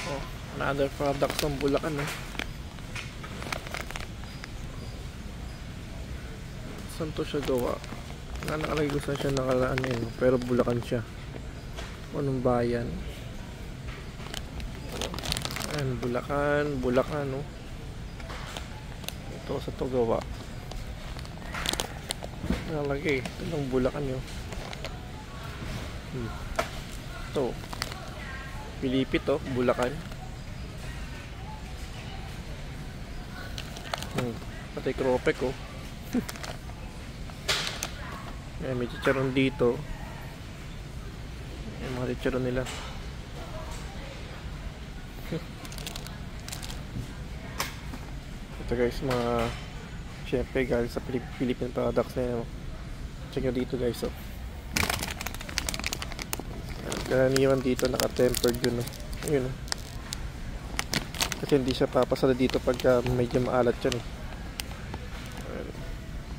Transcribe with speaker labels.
Speaker 1: Oh, another product ng Bulacan, eh. Saan to siya gawa? Nakalagay ko saan siya nakalaan, eh, pero Bulacan siya. Anong bayan? Ayan, Bulacan, no? Ito sa to gawa. Nakalagay, itong Bulacan yun. Ito. Pilipit, oh, Bulacan. Pati Cropec, oh. Ayan, may chicharon dito. Ayan, mga chicharon nila. Ito guys, mga syempre galing sa Philippine products na yun. Check nyo dito guys, oh. Karaniwan dito naka-tempered yun, oh. Yun, oh. Kasi hindi siya papasada dito pagka medyo maalat yan, eh.